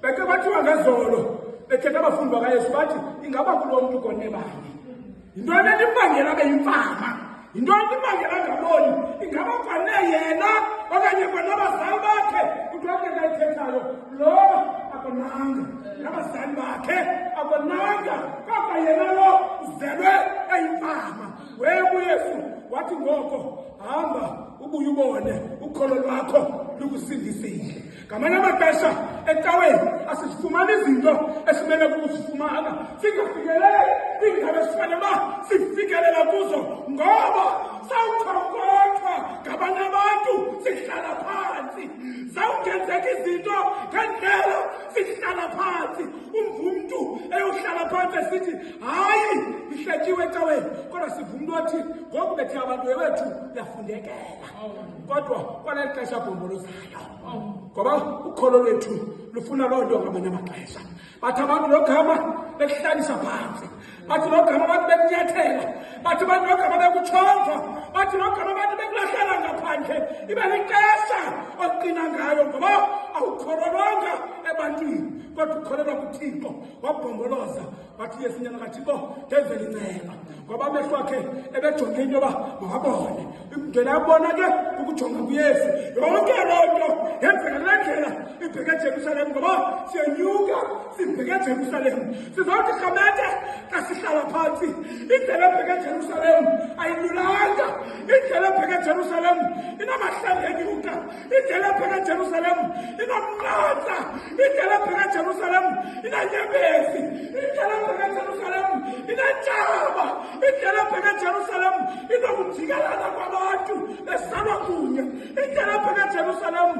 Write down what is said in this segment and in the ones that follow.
beke bathi wangezolo bekhetha abafundi bakaYesu bathi ingaba kulo muntu konebani intoni elimbangela beyimfama intoni imbangela ngaboni ingaba kwane yena okanye kwana abazali bakhe kuthiwa ayithethayo lo akonanga nabazali bakhe akonanga kodwa yena lo uzelwe eyimfama webuyesu wathi ngoko hamba ubuye ubone ukholo lwakho lukusindisile ngamanye amaxesha ecaweni asifumana izinto esimele ukuzifumana singafikeleli iindawo esifanele uba sifikelela kuzo ngoba sawukhonkotha ngabanye abantu sihlala phansi zawungenzeka izinto ngendlela sihlala phansi umntu eyohlala phansi esithi hayi ihletyiwe ecaweni kodwa siva umntu othi ngoku bethe abantu wethu yafundekela kodwa kwaleli xesha bhombolozayo ngoba ukholo lwethu lufuna loo nto ngamanye amaxesha bathi abantu logama bekuhlalisa phansi bathi logama abantu bekunyathela bathi abantu logama bekutshova bathi logama abantu bekulahlela ngaphandle ibe lixesha oqina ngayo ngoba awukholelwanga ebantwini kodwa ukholelwa kuThixo wabhomboloza wathi yesinyana kaThixo ndenzela inceba ngoba amehlo akhe ebejonge into yoba mawabone indlela yabona ke ukujonga kuYesu yonke loo nto yenzeka kule ndlela ibheke eJerusalem ngoba siyenyuka sibheke eJerusalem sizothi rhamete xa sihlala phantsi indlela ebheke eJerusalem ayilulanga indlela ebheke eJerusalem inamahlanga enyuka indlela ebheke eJerusalem inomnqantsa indlela ebheke eJerusalem inanyembezi indlela ebheke eJerusalem inentshaba indlela ebheke eJerusalem inokujikelana kwabantu besalwa kunye indlela ebheke eJerusalem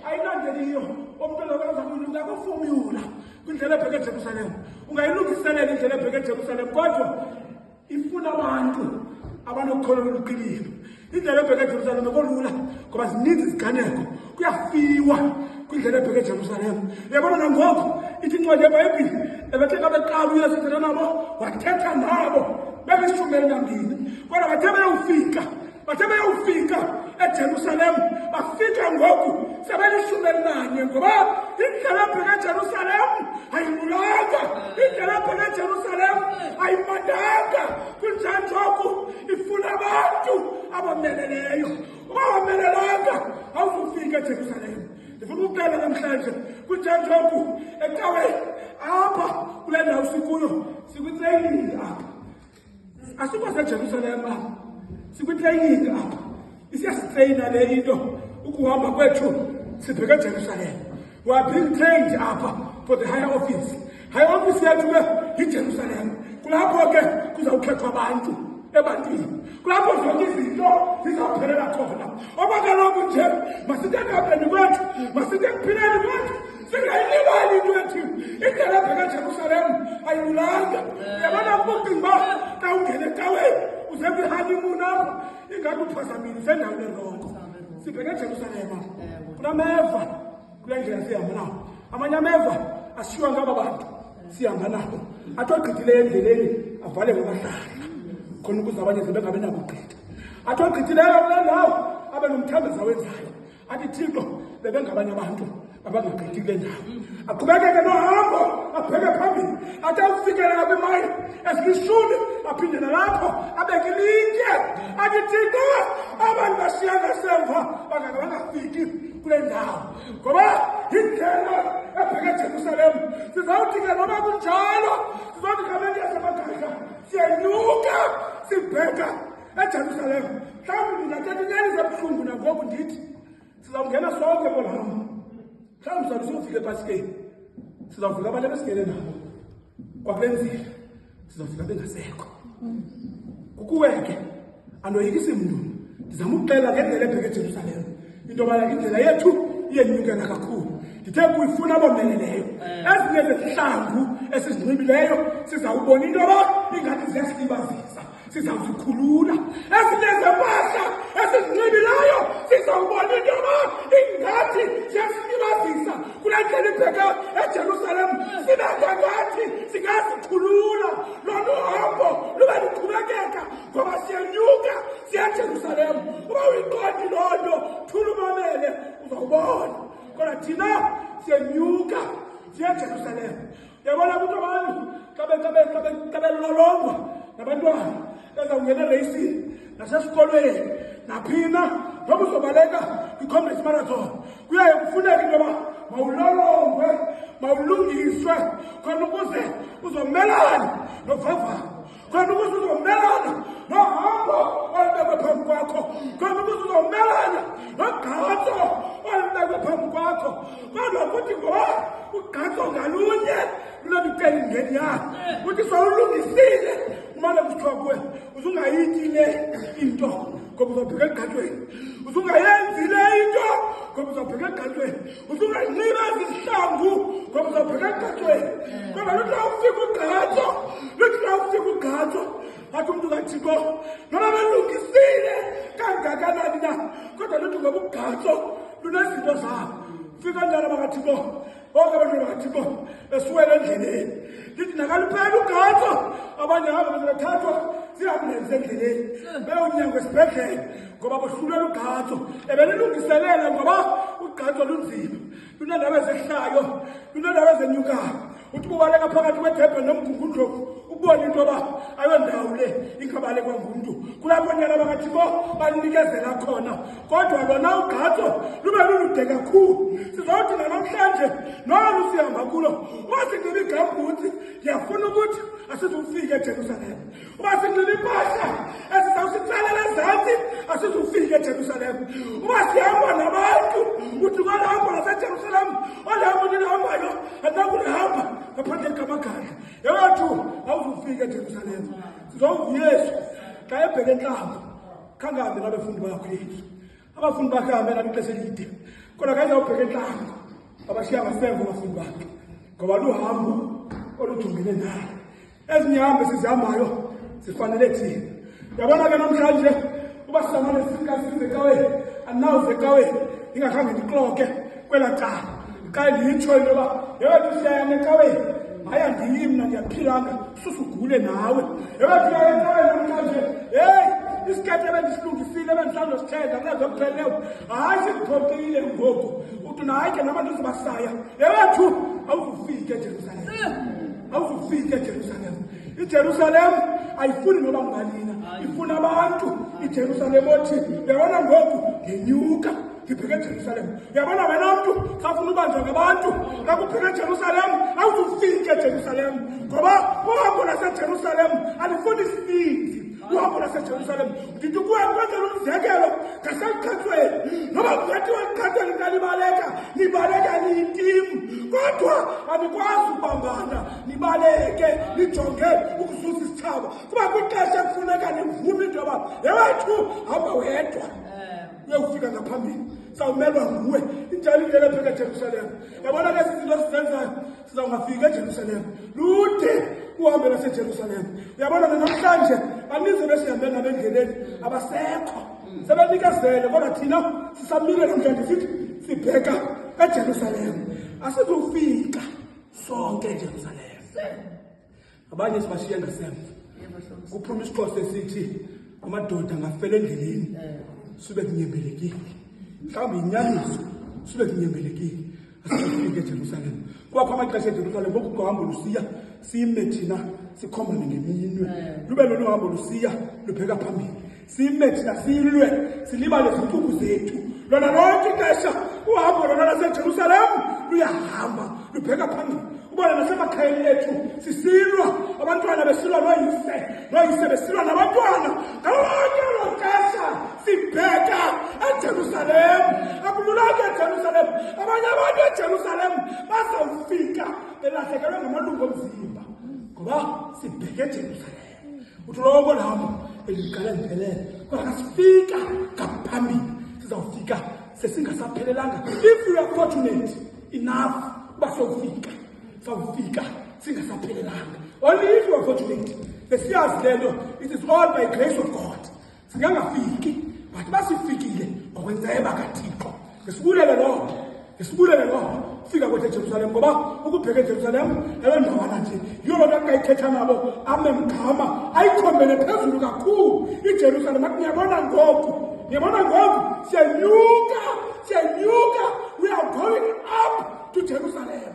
ayinandeliyo umntwana kazakunyuka kufomula kwindlela ebheke eJerusalem ungayilungiselela indlela ebheke eJerusalem kodwa ifuna abantu abanokholo oluqinile indlela ebheke eJerusalem ekolula ngoba zininzi iziganeko kuyafiwa kwindlela ebheke eJerusalem yabona nangoku ithi incwadi yeBhayibhile ebethe kabeqala uYesu ethetha nabo wathetha nabo belishumi elinambini kodwa bathe beyofika eJerusalem bafika ngoku sebelishumi elinanye ngoba indlela ebheke eJerusalem ayilulanga indlela ebheke eJerusalem ayimandanga kunjani oku ifuna abantu abomeleleyo uba wamelelanga awuzufika eJerusalem ndifuna ukuqala namhlanje kunjani oku ecaweni apha kule ndawo sikuyo sikwitreyini apha asikho seJerusalem apha sikwitreyini apha isiyasitreyina le into ukuhamba kwethu sibheke eJerusalem we are being trained apha for the higher office yethu ke yiJerusalem kulapho ke kuzawukhethwa abantu ebantwini kulapho zonke izinto zizawuphelela khona okwakalokhu nje masithe ekapeni kwethu masithe ekuphileni kwethu singayilibali into ethu indlela ebheke eJerusalem ayilulanga yabona ukucinga uba xa ungene ecaweni uze kwi-honeymoon apha ingathi uphazamile sendaweni erongo sibheke eJerusalem kunameva kule ndlela sihamba nawo amanye ameva asishiywa ngaba bantu sihamba nabo athi ogqithileyo endleleni avale ngobahlala khona ukuze abanye bengabi nakugqitha athi ogqithileyo kule ndawo abe nomthandazo awenzayo athi Thixo bebengabanye abantu abangagqithi kule ndawo aqhubekeke nohambo abheke phambili athi awufikela kwimayili ezilishumi aphinde nalapho abeke ilitye athi Thixo abantu bashiya ngasemva bangafiki kule ndawo ngoba indlela ebheke eJerusalem sizawuthi ke noba kunjalo sizothi ngamanye yasemakhaya siyenyuka sibheka eJerusalem mhlawumbi ndingathetha inyani zebuhlungu nangoku ndithi sizawungena sonke kolahamba mhlawumbi sizawuthi siyofika epasikeni sizawufika abantu ebesigele nabo kwakule nzila sizawufika bengasekho kukuweke andoyikisi mntu ndizama ukuxela ngendlela ebheke eJerusalem into yobana indlela yethu iyenyukela kakhulu ndithe kuyifuna abomeleleyo ezinye zezihlangu esizinxibileyo sizawubona into yoba ingathi ziyasilibazisa sizawuzikhulula ezinye zempahla esizinxibileyo sizawubona into yoba ingathi ziyasilibazisa kule ndlela ibheke eJerusalem sinangangathi singazikhulula lolu hambo lube luqhubekeka ngoba siyenyuka siya eJerusalem uba uyiqondi loo nto thula umamele uzawubona kodwa thina siyenyuka siya eJerusalem. Uyabona ukuthi abantu xa belolongwa nabantwana bezawungena ereyisini nasesikolweni naphina noma uzobaleka kwi-Comrades Marathon, kuyaye kufuneka into yoba mawulolongwe, mawulungiswe khona ukuze uzomelana novavanyo, khona ukuze uzomelana nohambo olubekwe phambi kwakho, khona ukuze uzomelana nogqatso olubekwe phambi kwakho. Kodwa kuthi ngoba ugqatso ngalunye lunokucela ingeni yakho, uthi sowulungisile umane kuthiwa kuwe uzungayithi le into ngoba uzobheka egqatsweni, uzungayenzi le into ngoba uzobheka egqatsweni, uzunganxiba izihlangu ngoba uzobheka egqatsweni. Kodwa luthi awufika ugqatso athi umntu kaThixo noba belungisile kangakanani na, kodwa luthi ngoba ugqatso lunezinto zabo. Fika njalo bakaThixo, bonke abantu bakaThixo besuwela endleleni. Lithi nakaluphela ugqatso, abanye hamba bethathwa ziambulensi endleleni beyonyango esibhedlele ngoba bohlulela ugqatso. Ebelilungiselela ngoba ugqatso lunzima, lunendawo ezehlayo, lunendawo ezenyukayo. Uthi kubaleka phakathi kwedebhe nomgungundlovu ubone into yoba ayondawo le ingabalekwa ngumntu, kulapho nyana bakaThixo balinikezela khona. Kodwa lona ugqatso lube lulude kakhulu. Sizawuthi namhlanje nolu sihamba kulo uba sinxiba igambutsi, ndiyafuna ukuthi asizufika eJerusalem. Uba sinxiba impahla esizawusitsalela ezantsi, asizufika eJerusalem. Uba sihamba nabantu uthi kwalahambo laseJerusalem, olahambo nilihambayo andinakulihamba ngaphandle kamagandla. Yewethu awuzufika eJerusalem. Sizawuvuyesu xa ebheke entlamba khangahambe nabafundi bakho Yesu. Abafundi bakhe ahambe nalo ixesha elide, kodwa kayizawubheka entlamba abashiya ngasemva abafundi bakhe ngoba luhambo olujongene naye. Ezinye hambe sizihambayo zifanele thina. Uyabona ke namhlanje uba sizamane size ecaweni, andinawuze ecaweni ndingakhange ndikloke kwela cala. Xa ndiyitsho into yoba yewethu siyaya ecaweni, hayi andiyi mna ndiyaphilanga susugule nawe. Yewethu uyaya ecaweni namhlanje, heyi isikete ebendisilungisile ebendisandosithenga kulezokupheleleyo, hayi siziphokile ngoku. Uthi nahayi ke nabantu zibasaya. Yewethu awuzufika eJerusalem, awuzufika eJerusalem. iJerusalem ayifuni noba ngubalina, ifuna abantu. iJerusalem othi uyabona ngoku ngenyuka ngibheke eJerusalem. Uyabona wena mntu safuna ubanjwa ngabantu kakubheke eJerusalem, awuzufika eJerusalem ngoba uhambo laseJerusalem alifuni sininzi. Uhambo laseJerusalem ndithi kuyakwenzela umzekelo ngaseqhathweni, noba kuthiwa eqhathweni nibaleka niyitimu, kodwa anikwazi ukubambana nibaleke nijonge ukuzuza isithaba. Kuba kwixesha kufuneka nivume into yoba yewethu hamba wedwa uyawufika ngaphambili, sawumelwa nguwe. Injalo indlela ebheka eJerusalem. Yabona ke izinto sizenzayo sizawungafika eJerusalem, lude uhambe laseJerusalem. Uyabona namhlanje baninzi besihambe nabo endleleni abasekho, sebenikezele, kodwa thina sisamile namhlanje sithi sibheka eJerusalem. Asizufika sonke eJerusalem, abanye sibashiye ngasemva. Kuphuma isiXhosa esithi amadoda angafela endleleni sube kunyembelekile. Mhlawumbi inyaniso sube kunyembelekile, asizufika eJerusalem. Kwakho amaxesha eJerusalem ngoku kuhambo lusiya sime thina sikhomane ngeminwe, lube lolu hambo lusiya lubheka phambili, sime thina silwe silibale izintuku zethu. Lona lonke ixesha uhambo lona laseJerusalem luyahamba lubheka phambili. Ubona nasemakhayeni ethu sisilwa, abantwana besilwa noyise besilwa nabantwana. Ngalonke elo xesha sibheka eJerusalem. Akululanga eJerusalem. Abanye abantu eJerusalem bazawufika belahlekelwe ngamalungu omzimba ngoba sibheke eJerusalem. Uthi lonke lamo eliqale liphelele, kodwa sifika ngaphambili, sizawufika sesingasaphelelanga. If you are fortunate enough uba sowufika, sawufika singasaphelelanga. Only if you are fortunate. Besiyazi lento, it is all by grace of God. Singangafiki, but basifikile ngokwenzeba kaThixo. Ngesibulele lo fika kwethu eJerusalem ngoba ukubheka eJerusalem ayondawana nje. Yiyo loo nto ayikhetha nabo amemgama ayikhombele phezulu kakhulu iJerusalem. Athi niyabona ngoku siyanyuka, we are going up to Jerusalem.